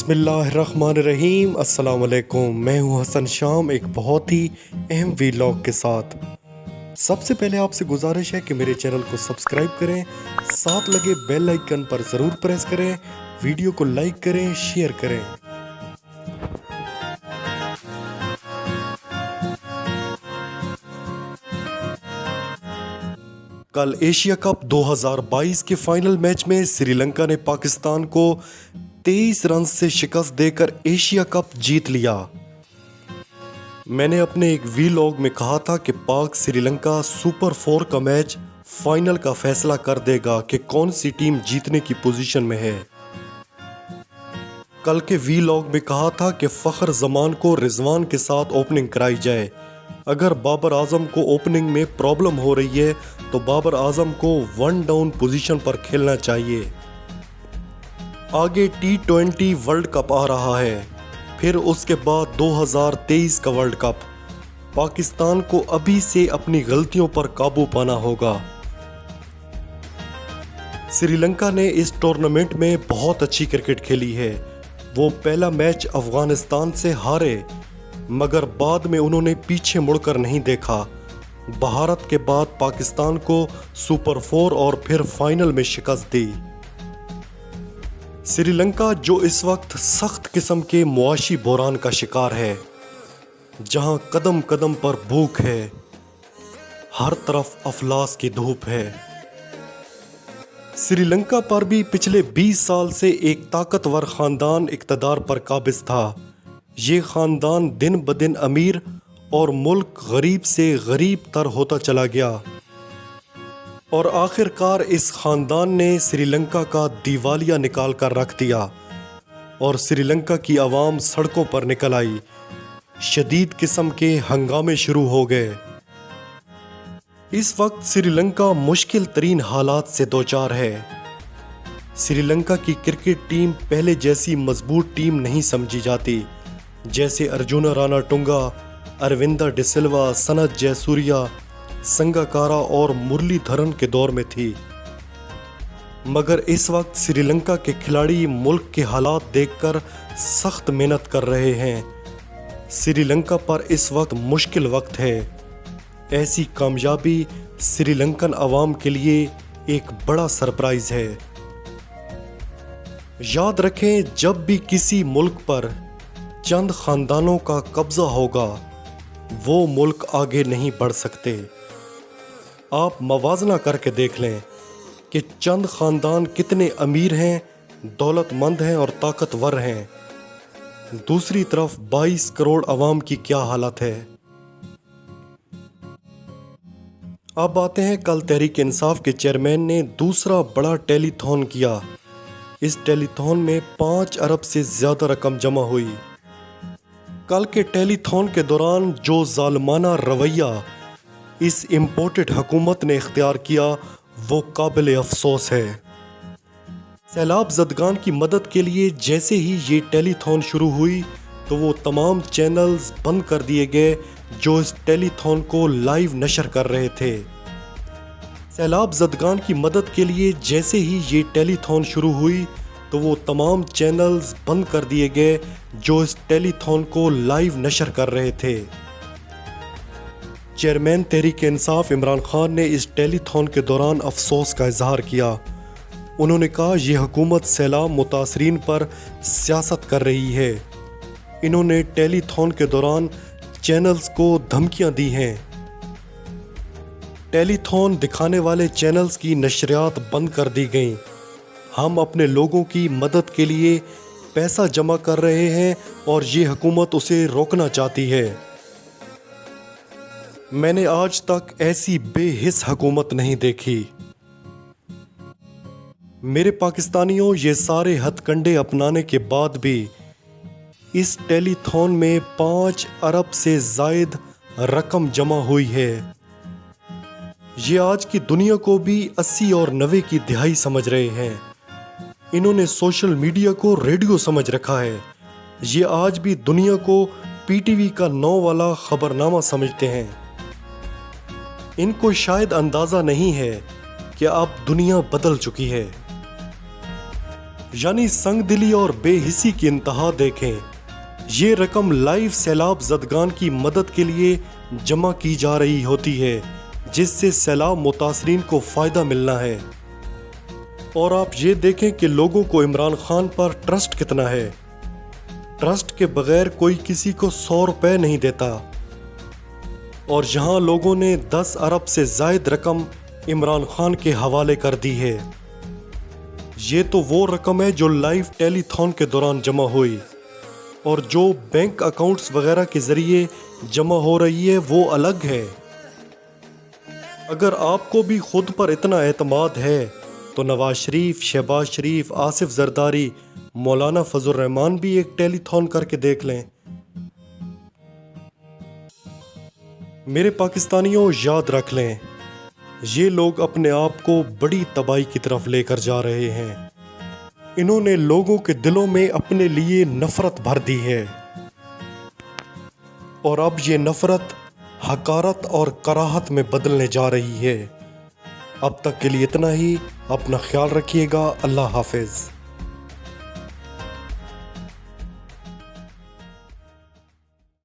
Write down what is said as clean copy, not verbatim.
बिस्मिल्लाहिर्रहमानिर्रहीम। अस्सलाम वालेकुम। मैं हूं हसन शाम एक बहुत ही अहम वीलॉग के साथ। सबसे पहले आपसे गुजारिश है कि मेरे चैनल को सब्सक्राइब करें, साथ लगे बेल आइकन पर ज़रूर प्रेस करें, वीडियो को लाइक करें, शेयर करें। कल एशिया कप 2022 के फाइनल मैच में श्रीलंका ने पाकिस्तान को 23 रन से शिकस्त देकर एशिया कप जीत लिया। मैंने अपने एक वीलॉग में कहा था कि पाक श्रीलंका सुपर 4 का मैच फाइनल का फैसला कर देगा कि कौन सी टीम जीतने की पोजीशन में है। कल के वीलॉग में कहा था कि फखर जमान को रिजवान के साथ ओपनिंग कराई जाए। अगर बाबर आजम को ओपनिंग में प्रॉब्लम हो रही है तो बाबर आजम को 1 डाउन पोजीशन पर खेलना चाहिए। आगे T20 वर्ल्ड कप आ रहा है, फिर उसके बाद 2023 का वर्ल्ड कप। पाकिस्तान को अभी से अपनी गलतियों पर काबू पाना होगा। श्रीलंका ने इस टूर्नामेंट में बहुत अच्छी क्रिकेट खेली है। वो पहला मैच अफगानिस्तान से हारे, मगर बाद में उन्होंने पीछे मुड़कर नहीं देखा। भारत के बाद पाकिस्तान को सुपर 4 और फिर फाइनल में शिकस्त दी। श्रीलंका जो इस वक्त सख्त किस्म के मुआशी बहरान का शिकार है, जहां कदम कदम पर भूख है, हर तरफ अफलास की धूप है। श्रीलंका पर भी पिछले 20 साल से एक ताकतवर खानदान इक़्तिदार पर काबिज था। ये खानदान दिन ब दिन अमीर और मुल्क गरीब से गरीब तर होता चला गया, और आखिरकार इस खानदान ने श्रीलंका का दिवालिया निकाल कर रख दिया और श्रीलंका की आवाम सड़कों पर निकल आई। शदीद किस्म के हंगामे शुरू हो गए। इस वक्त श्रीलंका मुश्किल तरीन हालात से दोचार है। श्रीलंका की क्रिकेट टीम पहले जैसी मजबूत टीम नहीं समझी जाती, जैसे अर्जुना रानाटुंगा, अरविंदा डिसिल्वा, सनत जयसूर्या, संगाकारा और मुरलीधरन के दौर में थी। मगर इस वक्त श्रीलंका के खिलाड़ी मुल्क के हालात देखकर सख्त मेहनत कर रहे हैं। श्रीलंका पर इस वक्त मुश्किल वक्त है। ऐसी कामयाबी श्रीलंकन अवाम के लिए एक बड़ा सरप्राइज है। याद रखें, जब भी किसी मुल्क पर चंद खानदानों का कब्जा होगा, वो मुल्क आगे नहीं बढ़ सकते। आप मवाजना करके देख लें कि चंद खानदान कितने अमीर हैं, दौलतमंद हैं और ताकतवर हैं। दूसरी तरफ 22 करोड़ अवाम की क्या हालत है। अब आते हैं, कल तहरीक इंसाफ के चेयरमैन ने दूसरा बड़ा टेलीथॉन किया। इस टेलीथॉन में 5 अरब से ज़्यादा रकम जमा हुई। कल के टेलीथॉन के दौरान जो जालिमाना रवैया इस इम्पोर्टेड हुकूमत ने इख्तियार किया, वो काबिल अफसोस है। सैलाब ज़दगान की मदद के लिए जैसे ही ये टेलीथॉन शुरू हुई तो वो तमाम चैनल्स बंद कर दिए गए जो इस टेलीथॉन को लाइव नशर कर रहे थे। सैलाब ज़दगान की मदद के लिए जैसे ही ये टेलीथॉन शुरू हुई तो वो तमाम चैनल्स बंद कर दिए गए जो इस टेलीथॉन को लाइव नशर कर रहे थे। चेयरमैन तहरीक इंसाफ इमरान खान ने इस टेलीथॉन के दौरान अफसोस का इजहार किया। उन्होंने कहा, यह हुकूमत सैलाब मुतासरीन पर सियासत कर रही है। इन्होंने टेलीथॉन के दौरान चैनल्स को धमकियां दी हैं। टेलीथॉन दिखाने वाले चैनल्स की नशरियात बंद कर दी गईं। हम अपने लोगों की मदद के लिए पैसा जमा कर रहे हैं और ये हुकूमत उसे रोकना चाहती है। मैंने आज तक ऐसी बेहिस हुकूमत नहीं देखी। मेरे पाकिस्तानियों, ये सारे हथकंडे अपनाने के बाद भी इस टेलीथॉन में 5 अरब से जायद रकम जमा हुई है। ये आज की दुनिया को भी 80 और 90 की दिहाई समझ रहे हैं। इन्होंने सोशल मीडिया को रेडियो समझ रखा है। ये आज भी दुनिया को PTV का 9 वाला खबरनामा समझते हैं। इनको शायद अंदाज़ा नहीं है कि अब दुनिया बदल चुकी है। यानी संगदिली और बेहिसी की इंतहा देखें। ये रकम लाइव सैलाब ज़दगान की मदद के लिए जमा की जा रही होती है, जिससे सैलाब मुतासरीन को फ़ायदा मिलना है। और आप ये देखें कि लोगों को इमरान खान पर ट्रस्ट कितना है। ट्रस्ट के बगैर कोई किसी को 100 रुपये नहीं देता। और यहाँ लोगों ने 10 अरब से ज़ायद रकम इमरान खान के हवाले कर दी है। ये तो वो रकम है जो लाइव टेलीथॉन के दौरान जमा हुई, और जो बैंक अकाउंट्स वगैरह के ज़रिए जमा हो रही है वो अलग है। अगर आपको भी खुद पर इतना एतमाद है तो नवाज शरीफ, शहबाज शरीफ, आसिफ जरदारी, मौलाना फजल रहमान भी एक टेलीथॉन करके देख लें। मेरे पाकिस्तानियों, याद रख लें, ये लोग अपने आप को बड़ी तबाही की तरफ लेकर जा रहे हैं। इन्होंने लोगों के दिलों में अपने लिए नफरत भर दी है, और अब ये नफरत हकारत और कराहत में बदलने जा रही है। अब तक के लिए इतना ही। अपना ख्याल रखिएगा। अल्लाह हाफिज।